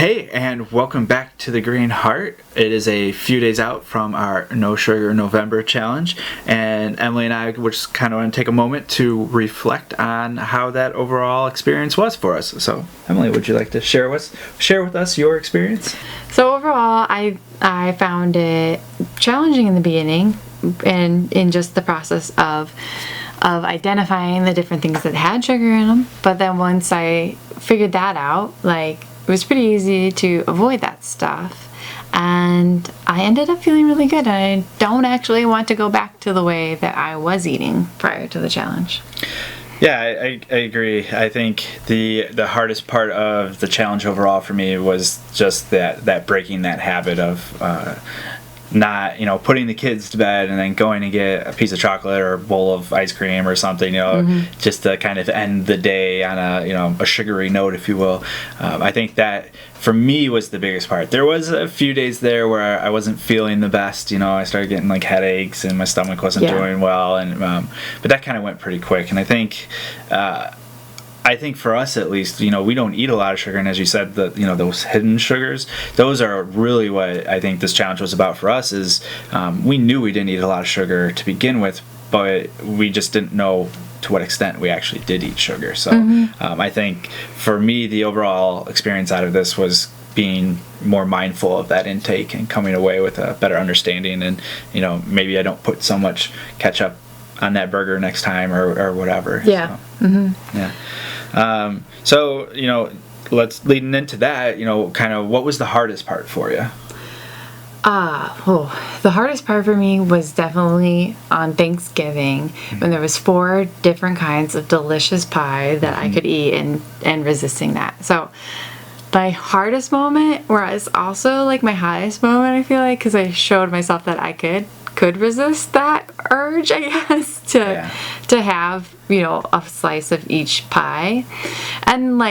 Hey, and welcome back to the Green Heart. It is a few days out from our No Sugar November challenge, and Emily and I just kind of want to take a moment to reflect on how that overall experience was for us. So, Emily, would you like to share with us your experience? So overall, I found it challenging in the beginning, and in just the process of identifying the different things that had sugar in them. But then once I figured that out, it was pretty easy to avoid that stuff, and I ended up feeling really good. I don't actually want to go back to the way that I was eating prior to the challenge. Yeah, I agree. I think the hardest part of the challenge overall for me was just that breaking that habit of not, putting the kids to bed and then going to get a piece of chocolate or a bowl of ice cream or something, just to kind of end the day on a sugary note, if you will. I think that for me was the biggest part. There was a few days there where I wasn't feeling the best. I started getting headaches and my stomach wasn't doing well, and but that kind of went pretty quick. And I think for us at least, we don't eat a lot of sugar, and as you said, those hidden sugars, those are really what I think this challenge was about for us. Is we knew we didn't eat a lot of sugar to begin with, but we just didn't know to what extent we actually did eat sugar. So I think for me, the overall experience out of this was being more mindful of that intake and coming away with a better understanding, and maybe I don't put so much ketchup on that burger next time or whatever. Yeah. So, yeah. So, let's leading into that, kind of what was the hardest part for you? The hardest part for me was definitely on Thanksgiving when there was 4 different kinds of delicious pie that I could eat and resisting that. So my hardest moment was also my highest moment, I feel like, because I showed myself that I could resist that urge, I guess, to have, a slice of each pie. And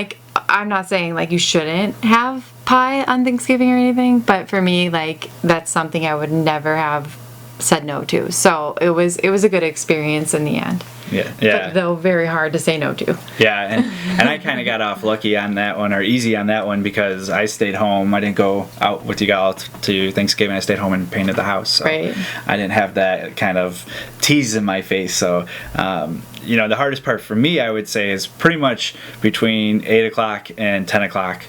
I'm not saying you shouldn't have pie on Thanksgiving or anything, but for me, that's something I would never have said no to. So it was a good experience in the end. Yeah. But though very hard to say no to. Yeah, and I kind of got off lucky on that one, or easy on that one, because I stayed home. I didn't go out with you guys to Thanksgiving. I stayed home and painted the house. So right. I didn't have that kind of tease in my face. So, the hardest part for me, I would say, is pretty much between 8 o'clock and 10 o'clock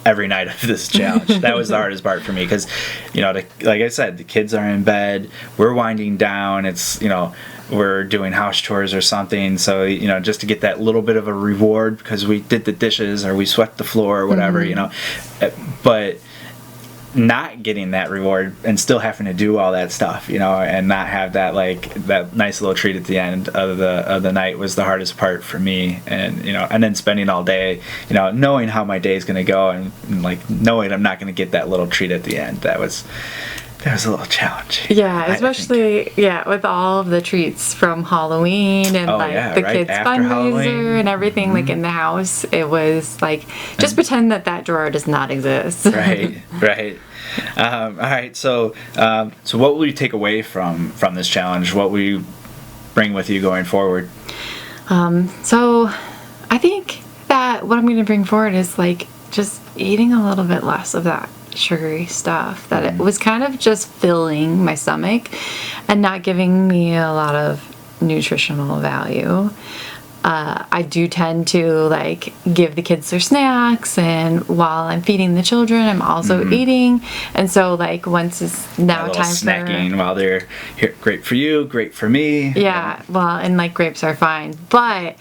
every night of this challenge. That was the hardest part for me, because like I said, the kids are in bed, we're winding down, it's we're doing house chores or something, so just to get that little bit of a reward because we did the dishes or we swept the floor or whatever, but not getting that reward and still having to do all that stuff, and not have that that nice little treat at the end of the night was the hardest part for me. And and then spending all day, knowing how my day is going to go, and knowing I'm not going to get that little treat at the end. That was a little challenging. Yeah, especially with all of the treats from Halloween and the kids' fundraiser Halloween. And everything in the house. It was just pretend that drawer does not exist. Right. All right. So what will you take away from this challenge? What will you bring with you going forward? So I think that what I'm going to bring forward is just eating a little bit less of that sugary stuff, that it was kind of just filling my stomach and not giving me a lot of nutritional value. I do tend to give the kids their snacks, and while I'm feeding the children, I'm also eating. And so once it's now time snacking while they're here, great for you, great for me. Yeah, well, and grapes are fine, but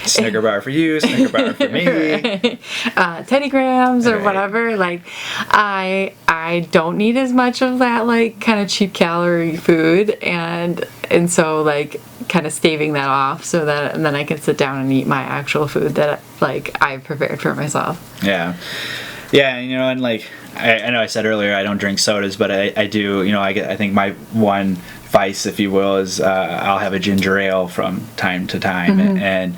Snicker bar for you, Snicker bar for me. Teddy Grahams or whatever. I don't need as much of that kind of cheap calorie food, and so kind of staving that off so that and then I can sit down and eat my actual food that I've prepared for myself. Yeah, and I know I said earlier I don't drink sodas, but I do. I think my one vice, if you will, is I'll have a ginger ale from time to time, and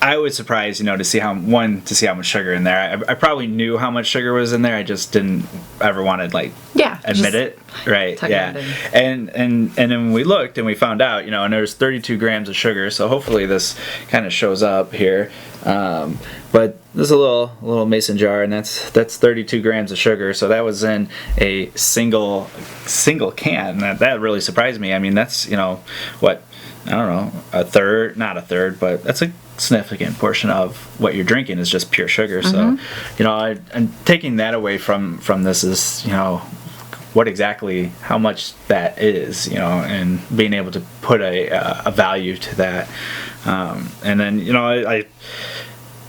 I was surprised, to see how much sugar in there. I probably knew how much sugar was in there. I just didn't ever want to admit it, right? Yeah, and then we looked and we found out, and there's 32 grams of sugar. So hopefully this kind of shows up here. But this is a little mason jar, and that's 32 grams of sugar. So that was in a single can. That really surprised me. I mean, that's what. I don't know, not a third, but that's a significant portion of what you're drinking is just pure sugar. So, I'm taking that away from this is, what exactly, how much that is, and being able to put a value to that. And then, I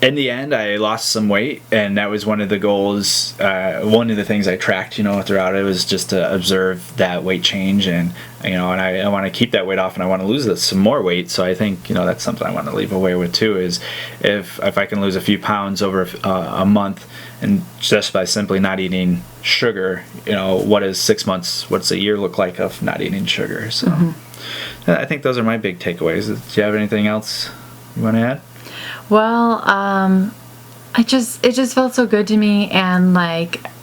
in the end, I lost some weight, and that was one of the goals. One of the things I tracked, throughout it was just to observe that weight change, and and I want to keep that weight off, and I want to lose some more weight. So I think that's something I want to leave away with too. Is if I can lose a few pounds over a month, and just by simply not eating sugar, what does 6 months, what's a year look like of not eating sugar? So I think those are my big takeaways. Do you have anything else you want to add? Well, it just felt so good to me, and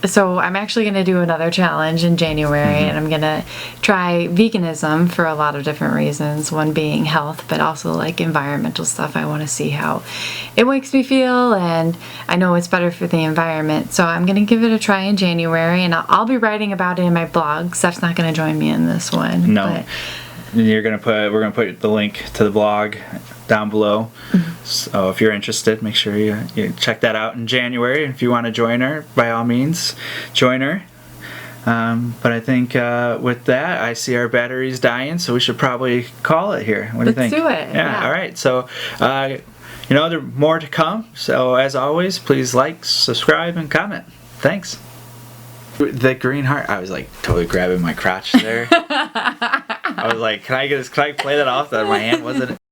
so I'm actually going to do another challenge in January, and I'm going to try veganism for a lot of different reasons, one being health, but also environmental stuff. I want to see how it makes me feel, and I know it's better for the environment, so I'm going to give it a try in January, and I'll be writing about it in my blog. Steph's not going to join me in this one. No. We're going to put the link to the blog down below. So if you're interested, make sure you check that out in January. If you want to join her, by all means, join her. But I think with that, I see our batteries dying, so we should probably call it here. What do you think? Let's do it. Yeah. All right. So, there's more to come. So as always, please like, subscribe, and comment. Thanks. The green heart. I was totally grabbing my crotch there. I was like, can I play that off? That my hand wasn't.